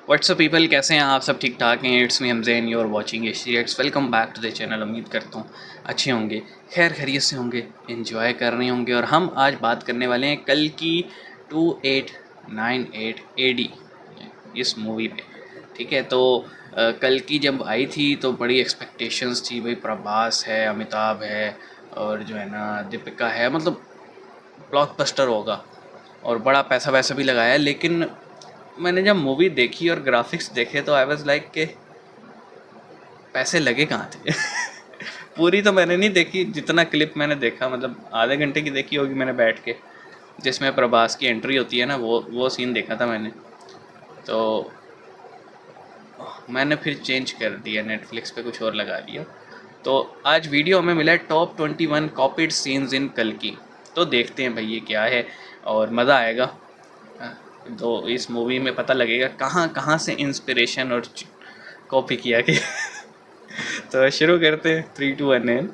WhatsApp people, कैसे हैं आप सब? ठीक ठाक हैं? It's me Hamzain, you are watching H welcome back to the channel. उम्मीद करता हूँ अच्छे होंगे, खैर खैरियत से होंगे, एंजॉय कर रहे होंगे। और हम आज बात करने वाले हैं कल की 2898 AD इस मूवी पे। ठीक है, तो कल की जब आई थी तो बड़ी एक्सपेक्टेशंस थी भाई, प्रभास है, अमिताभ है और जो है ना दीपिका है, मतलब ब्लॉकबस्टर होगा और बड़ा पैसा वैसा भी लगाया। लेकिन मैंने जब मूवी देखी और ग्राफिक्स देखे तो आई वाज लाइक के पैसे लगे कहाँ थे। पूरी तो मैंने नहीं देखी, जितना क्लिप मैंने देखा मतलब आधे घंटे की देखी होगी मैंने बैठ के, जिसमें प्रभास की एंट्री होती है ना, वो सीन देखा था मैंने। तो मैंने फिर चेंज कर दिया, नेटफ्लिक्स पे कुछ और लगा दिया। तो आज वीडियो हमें मिला है टॉप 21 कॉपीड सीन्स इन कल की। तो देखते हैं भाई ये क्या है और मज़ा आएगा। तो इस मूवी में पता लगेगा कहाँ कहाँ से इंस्पिरेशन और कॉपी किया गया। तो शुरू करते हैं 3 2 1 एंड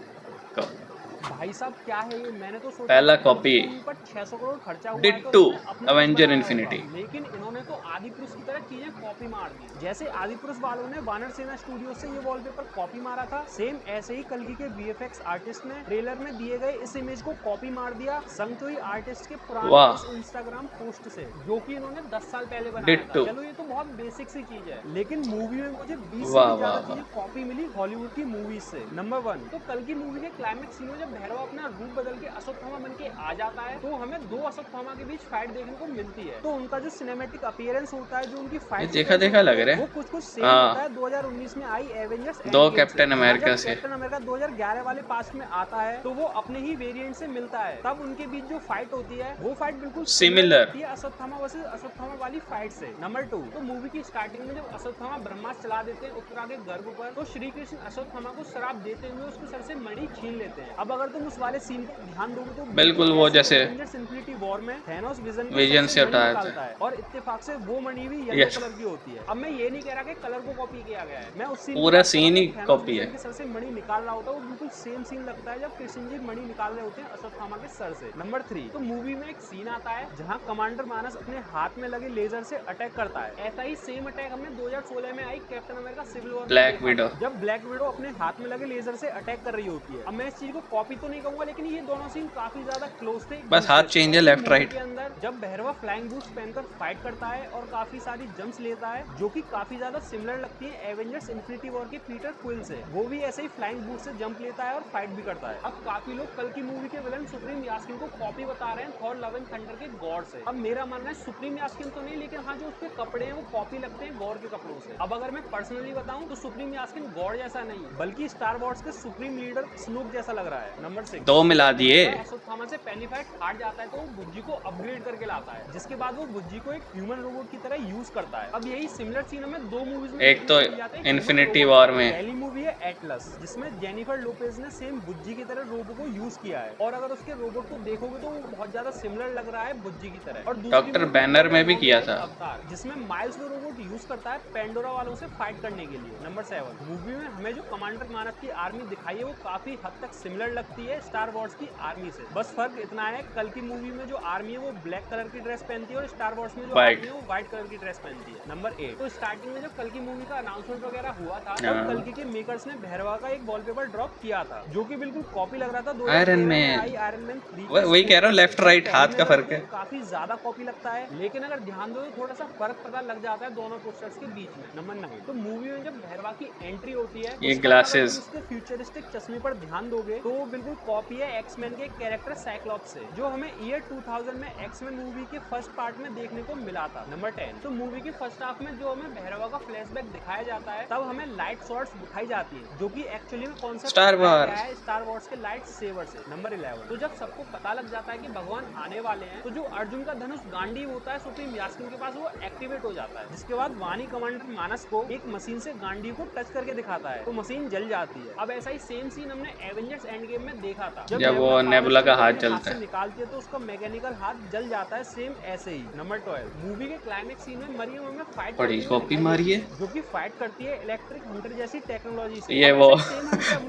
भाई साहब क्या है ये, मैंने तो सोचा पहला था कॉपी मूवी पर 600 करोड़ खर्चा हुआ है तो डिट्टू इन्होंने अपना कुछ अवेंजर बनाया इन्फिनिटी। होगा। लेकिन इन्होंने तो आदि पुरुष की तरह चीजें कॉपी मार दी। जैसे आदि पुरुष वालों ने वानर सेना स्टूडियो से ये वॉलपेपर कॉपी मारा था, सेम ऐसे ही कल्कि के VFX आर्टिस्ट ने ट्रेलर में दिए गए इस इमेज को कॉपी मार दिया संगचोई आर्टिस्ट के पुराने वाह। इस इंस्टाग्राम पोस्ट से, जो कि इन्होंने 10 साल पहले बनाया था। डिट्टू। चलो ये तो बहुत बेसिक सी चीज है, लेकिन मूवी में मुझे 20 से वाह भी वाह ज्यादा वाह। चीजें कॉपी मिली हॉलीवुड की मूवीज से। नंबर 1 तो कल की मूवी के क्लाइमेक्स सीन में जब भैरव अपना रूप बदल के अश्वत्थामा बन के आ जाता है तो हमें दो अश्वत्थामा के बीच फाइट देखने को मिलती है। तो उनका जो सिनेमैटिक अपीयरेंस होता है, जो उनकी ये फाइट देखा देखा लग रहा वो है। कुछ सेम हाँ, होता है 2019 में आई एवेंजर्स दो एंड गेम कैप्टन से। अमेरिका जब से। कैप्टन अमेरिका 2011 वाले पास्ट में आता है तो वो अपने ही वेरिएंट से मिलता है, तब उनके बीच जो फाइट होती है वो फाइट बिल्कुल सिमिलर सिमिलर। होती है अश्वत्थामा वर्सेस अश्वत्थामा वाली फाइट से। नंबर 2 तो मूवी की स्टार्टिंग में जब अश्वत्थामा ब्रह्मास्त्र चला देते हैं उत्तरा के गर्भ पर, तो श्री कृष्ण अश्वत्थामा को श्राप देते हुए उसके सर से मणि छीन लेते हैं। अब अगर तुम उस वाले सीन को ध्यान दोगे तो बिल्कुल वो जैसे एवेंजर्स इन्फिनिटी वॉर में थैनोस विजन विजन से मणि उठाया निकालता था। है और इत्तेफाक से वो मणि भी येलो यस, कलर की होती है। अब मैं ये नहीं कह रहा कि कलर को कॉपी किया गया है, मैं उस सीन की पूरा बात कर रहा सीन हूं ही जब थैनोस कॉपी विजन है। के सर से मणि निकाल रहा होता है, वो बिल्कुल सेम सीन लगता है जब कृष्ण जी मणि निकाल रहे होते हैं अश्वत्थामा के सर से। नंबर 3 तो मूवी में एक सीन आता है जहां कमांडर मानस अपने हाथ में लगे लेजर से अटैक करता है। ऐसा ही सेम अटैक हमने 2016 में आई कैप्टन अमेरिका सिविल वॉर में ब्लैक देखा विडो। था, जब ब्लैक विडो अपने हाथ में लगे लेजर से अटैक कर रही होती है। अब मैं इस चीज को कॉपी तो नहीं कहूंगा, लेकिन ये दोनों सीन काफी ज्यादा क्लोज थे एक बस हाथ दूसरे से। चेंज है, और लेफ्ट मूवी राइट। के अंदर जब भैरवा फ्लाइंग बूट्स पहनकर फाइट करता है और काफी सारी जंप्स लेता है, जो कि काफी ज्यादा सिमिलर लगती है एवेंजर्स इन्फिनिटी वॉर के पीटर क्विल से। वो भी ऐसे ही फ्लाइंग बूट से जंप लेता है और फाइट भी करता है। अब काफी लोग कल की मूवी के विलन सुप्रीम यास्किन को कॉपी बता रहे हैं थॉर लव एंड थंडर के गॉड से। अब मेरा मानना है सुप्रीम यास्किन तो नहीं, लेकिन हाँ जो उसके कपड़े हैं वो कॉपी लगते हैं गॉड के कपड़ों से। अब अगर मैं पर्सनली बताऊं तो सुप्रीम यास्किन गॉड जैसा नहीं, बल्कि स्टार वॉर्स के सुप्रीम लीडर स्नूक जैसा लग रहा है। नंबर 6 दो मिला दिए। अश्वत्थामा से पहली फाइट हार जाता है तो वो बुज्जी को अपग्रेड करके लाता है, जिसके बाद वो बुज्जी को एक ह्यूमन रोबोट की तरह यूज करता है। अब यही सिमिलर सीन हमें दो मूवीज में एक तो देखने को मिल जाता है। इन्फिनिटी वॉर में। पहली मूवी है एटलस, जिसमें जेनिफर लोपेज ने सेम बुज्जी की तरह रोबो को यूज किया है, और अगर उसके रोबोट को देखोगे तो वो बहुत ज्यादा सिमिलर लग रहा है बुज्जी की तरह। और डॉक्टर बैनर में भी किया था। अवतार, जिसमें माइल्स वो रोबोट यूज करता है पेंडोरा वालों से फाइट करने के लिए। नंबर 7 मूवी में हमें जो कमांडर मानव की आर्मी दिखाई है वो काफी हद तक सिमिलर लगती है स्टार वॉर्स की आर्मी से। बस फर्क इतना है, कल की मूवी में जो आर्मी है वो ब्लैक कलर की ड्रेस पहनती है और स्टार वॉर्स में जो आर्मी है वो व्हाइट कलर की ड्रेस पहनती है। नंबर 8 तो स्टार्टिंग में जब कल की मूवी का अनाउंसमेंट वगैरह हुआ था तब कल के मेकर्स ने भैरवा का एक वॉलपेपर ड्रॉप किया था, जो कि बिल्कुल कॉपी लग रहा था 2013 में आई आयरन मैन 3। वही कह रहा हूँ, लेफ्ट राइट हाथ का फर्क है। काफी ज्यादा कॉपी लगता है, लेकिन अगर ध्यान दो तो थोड़ा सा फर्क पता लग जाता है दोनों पोस्टर्स के बीच में। नंबर 9 तो मूवी में जब भैरवा की एंट्री होती है ये ग्लासेस, उसके फ्यूचरिस्टिक चश्मे पर ध्यान दोगे तो वो बिल्कुल कॉपी है एक्समैन के कैरेक्टर साइक्लॉप्स से, जो हमें ईयर 2000 में एक्समैन मूवी के फर्स्ट पार्ट में देखने को मिला था। नंबर 10 तो मूवी के फर्स्ट हाफ में जो हमें भैरवा का फ्लैशबैक दिखाया जाता है, तब हमें लाइट शॉट्स दिखाई जाती है, जो कि एक्चुअली में कॉन्सेप्ट स्टार वॉर्स है स्टार वॉर्स के लाइट सेवर से। नंबर 11 तो जब सबको पता लग जाता है कि भगवान आने वाले हैं, तो जो अर्जुन का धनुष गांडीव होता है सुप्रीम यास्किन के पास, वो एक्टिवेट हो जाता है, जिसके बाद वानी कमांडर मानस को एक मशीन से गांडीव को टच करके दिखाता है तो मशीन जल जाती है। अब ऐसा ही सेम सीन हमने एवेंजर्स एंड गेम में देखा था। जब वो नेबुला का हाथ जलता है, निकालती है तो उसका मैकेनिकल हाथ जल जाता है, सेम ऐसे ही। नंबर 12, मूवी के क्लाइमेक्स सीन में मरियम हमें फाइट बड़ी कॉपी मारी है, जो कि फाइट करती है इलेक्ट्रिक हंटर जैसी टेक्नोलॉजी से। ये वो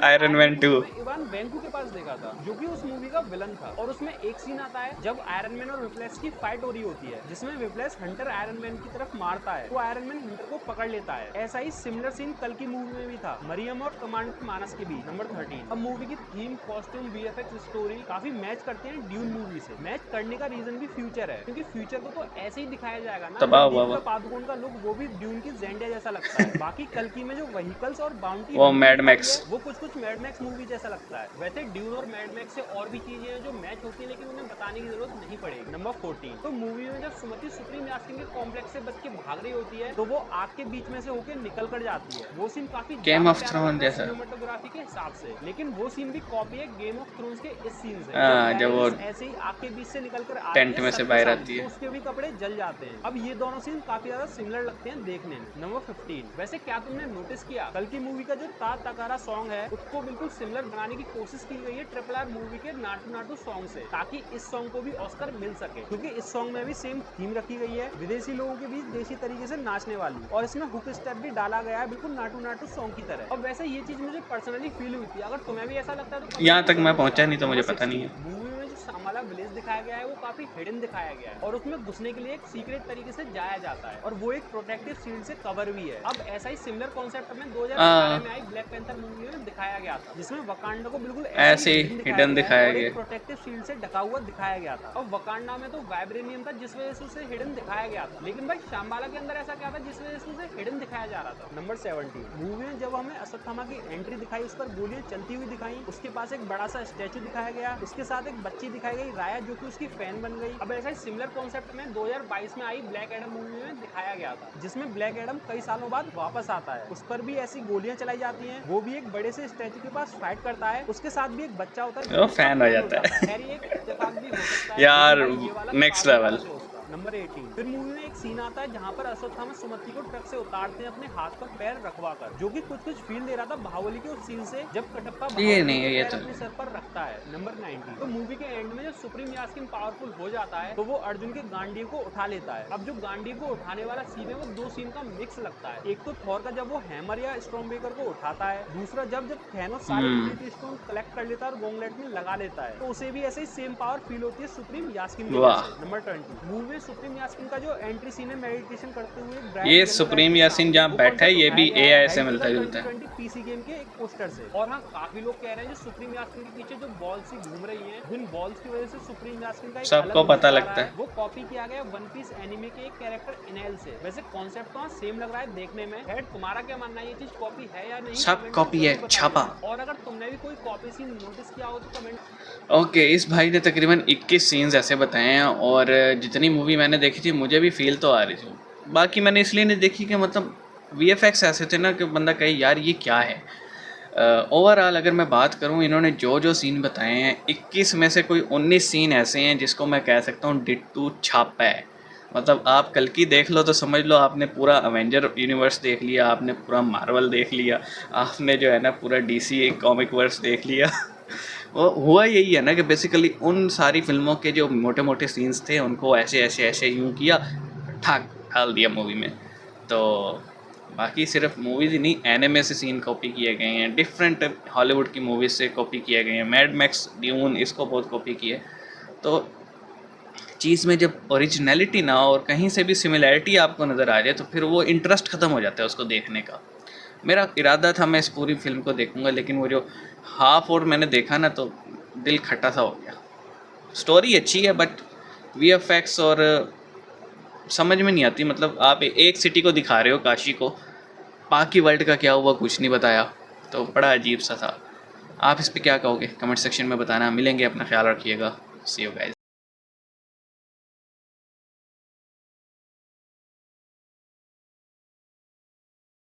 आयरन मैन 2 इवान वेंकू के पास देखा था, जो कि उस मूवी का विलन था। और उसमें एक सीन आता है जब आयरन मैन और विप्लेस की फाइट हो रही होती है, जिसमें विप्लेस हंटर आयरन मैन की तरफ मारता है तो आयरन मैन हंटर को पकड़ लेता है। ऐसा ही सिमिलर सीन कल की मूवी में भी था, मरियम और कमांडर मानस के बीच। नंबर 13, अब मूवी की थीम, कॉस्ट्यूम, वीएफएक्स, स्टोरी काफी मैच करते हैं ड्यून मूवी से। मैच करने का रीजन भी फ्यूचर है, क्योंकि फ्यूचर को तो ऐसे ही दिखाया जाएगा ना, तबाह हुआ दीपिका पादुकोण का लुक वो भी ड्यून की ज़ेंडिया जैसा लगता है। बाकी कल की में जो व्हीकल्स और बाउंटी वो मैड मैक्स, वो कुछ मैड मैक्स मूवी जैसा लगता है। वैसे ड्यून और मैड मैक्स से और भी चीजें हैं जो मैच होती है, लेकिन उन्हें बताने की जरूरत नहीं पड़ेगी। नंबर 14, तो मूवी में जब सुमति सुप्रीम यास्किन के कॉम्प्लेक्स से बच के भाग रही होती है तो वो आग के बीच में से होकर निकल कर जाती है। वो सीन काफी गेम ऑफ थ्रोन जैसा सिनेमेटोग्राफी के हिसाब से, लेकिन वो सीन भी कॉपी है गेम ऑफ थ्रोन्स के इस सीन से। जब वो ऐसे ही आग के बीच से निकलकर टेंट में से बाहर आती है, तो उसके भी कपड़े जल जाते हैं। अब ये दोनों सीन काफी ज्यादा सिमिलर लगते हैं देखने में। नंबर 15, वैसे क्या तुमने नोटिस किया कल की मूवी का जो ता तकारा सॉन्ग है उसको बिल्कुल सिमिलर बनाने की कोशिश की गई है RRR मूवी के नाटू नाटू सॉन्ग से, ताकि इस सॉन्ग को भी ऑस्कर मिल सके, क्योंकि इस सॉन्ग में भी सेम थीम रखी गई है, विदेशी लोगों के बीच देशी तरीके से नाचने वाली, और इसमें हुक स्टेप भी डाला गया है बिल्कुल नाटू नाटू सॉन्ग की तरह। और वैसे ये चीज मुझे पर्सनली फील हुई थी, अगर तुम्हें भी ऐसा लगता है तो यहाँ तक मैं पहुंचा नहीं तो मुझे पता नहीं है। मूवी में जो शामला विलेज दिखाया गया है वो काफी हिडन दिखाया गया है, और उसमें घुसने के लिए एक सीक्रेट तरीके से जाया जाता है, और वो एक प्रोटेक्टिव शील्ड से कवर भी है। अब ऐसा ही सिमिलर कॉन्सेप्ट में 2018 में आई ब्लैक पैंथर मूवी में दिखाया गया था, जिसमें वकांडा को बिल्कुल ऐसे हिडन दिखाया गया, प्रोटेक्टिव शील्ड से ढका हुआ दिखाया गया था। और वकांडा में तो वाइब्रेनियम था जिस वजह से उसे हिडन दिखाया गया था, लेकिन भाई शाम्बाला के अंदर ऐसा क्या था जिस वजह से उसे हिडन दिखाया जा रहा था। नंबर 17, मूवी में जब हमें अश्वत्थामा की एंट्री दिखाई, उस पर गोलियां चलती हुई दिखाई, उसके पास एक बड़ा सा स्टैचू दिखाया गया, उसके साथ एक बच्ची दिखाई गई राया, जो कि उसकी फैन बन गई। अब ऐसा ही सिमिलर कॉन्सेप्ट में 2022 में आई ब्लैक एडम मूवी में दिखाया गया था, जिसमें ब्लैक एडम कई सालों बाद वापस आता है। उस पर भी ऐसी गोलियां चलाई जाती हैं, वो भी एक बड़े से स्टैचू के पास फाइट करता है, उसके साथ भी एक बच्चा होता है, वो फैन हो जाता है यार, नेक्स्ट लेवल। नंबर 18, फिर मूवी में एक सीन आता है जहाँ पर अश्वत्थामा सुमति को ट्रक से उतारते हैं अपने हाथ पर पैर रखवा कर, जो कि कुछ फील दे रहा था बाहुबली के उस सीन से, जब कटप्पा ये नहीं है, ये तो अपने सर पर रखता है। नंबर 19, तो मूवी के एंड में जब सुप्रीम यास्किन पावरफुल हो जाता है तो वो अर्जुन के गांडीव को उठा लेता है। अब जो गांडीव को उठाने वाला सीन है वो दो सीन का मिक्स लगता है, एक तो थॉर का जब वो हैमर या स्टॉर्मब्रेकर को उठाता है, दूसरा जब थैनोस सारे इंफिनिटी स्टोन कलेक्ट कर लेता है और गॉन्गलेट में लगा लेता है, तो उसे भी ऐसे ही सेम पावर फील होती है सुप्रीम यास्किन की वजह से। नंबर 20, मूवी में सुप्रीम यास्किन का जो एंट्री सीन है मेडिटेशन करते हुए, ये सुप्रीम यास्किन जहाँ बैठा है ये भी एआई से मिलता जुलता है, पीसी गेम के एक पोस्टर से। और हाँ, काफी लोग कह रहे हैं जो सुप्रीम यास्किन के पीछे जो बॉल्स ही घूम रही हैं, उन बॉल्स की वजह से सुप्रीम यास्किन का सबको पता लगता है वो कॉपी किया गया वन पीस एनिमे के एक कैरेक्टर इनेल से। वैसे कॉन्सेप्ट तो सेम लग रहा है देखने में। हेड, तुम्हारा क्या मानना है, ये चीज कॉपी है या नहीं? सब कॉपी है, छापा। और अगर तुमने भी कोई कॉपी सीन नोटिस किया हो तो कमेंट। ओके, इस भाई ने तकरीबन 21 सीन्स ऐसे बताए हैं, और जितनी मूवी मैंने देखी थी मुझे भी फील तो आ रही थी, बाकी मैंने इसलिए नहीं देखी कि मतलब वीएफएक्स ऐसे थे ना कि बंदा कहे यार ये क्या है। ओवरऑल अगर मैं बात करूं, इन्होंने जो जो सीन बताए हैं 21 में से कोई 19 सीन ऐसे हैं जिसको मैं कह सकता हूं डिट्टू छापा है। मतलब आप कल की देख लो तो समझ लो आपने पूरा अवेंजर यूनिवर्स देख लिया, आपने पूरा मार्वल देख लिया, आपने जो है ना पूरा डीसी कॉमिक वर्स देख लिया। वो हुआ यही है ना कि बेसिकली उन सारी फिल्मों के जो मोटे मोटे सीन्स थे उनको ऐसे ऐसे ऐसे यूँ किया, ठाक डाल दिया मूवी में। तो बाकी सिर्फ मूवीज़ ही नहीं, एनिमे से सीन कॉपी किए गए हैं, डिफरेंट हॉलीवुड की मूवीज़ से कॉपी किए गए हैं, मैड मैक्स, ड्यून, इसको बहुत कॉपी किए। तो चीज़ में जब ओरिजिनलिटी ना हो और कहीं से भी सिमिलैरिटी आपको नज़र आ जाए तो फिर वो इंटरेस्ट ख़त्म हो जाता है उसको देखने का। मेरा इरादा था मैं इस पूरी फिल्म को देखूंगा, लेकिन वो जो हाफ और मैंने देखा ना तो दिल खट्टा सा हो गया। स्टोरी अच्छी है बट वीएफएक्स और समझ में नहीं आती। मतलब आप एक सिटी को दिखा रहे हो, काशी को, बाकी वर्ल्ड का क्या हुआ कुछ नहीं बताया, तो बड़ा अजीब सा था। आप इस पर क्या कहोगे कमेंट सेक्शन में बताना। मिलेंगे, अपना ख्याल रखिएगा। सी यू गाइस।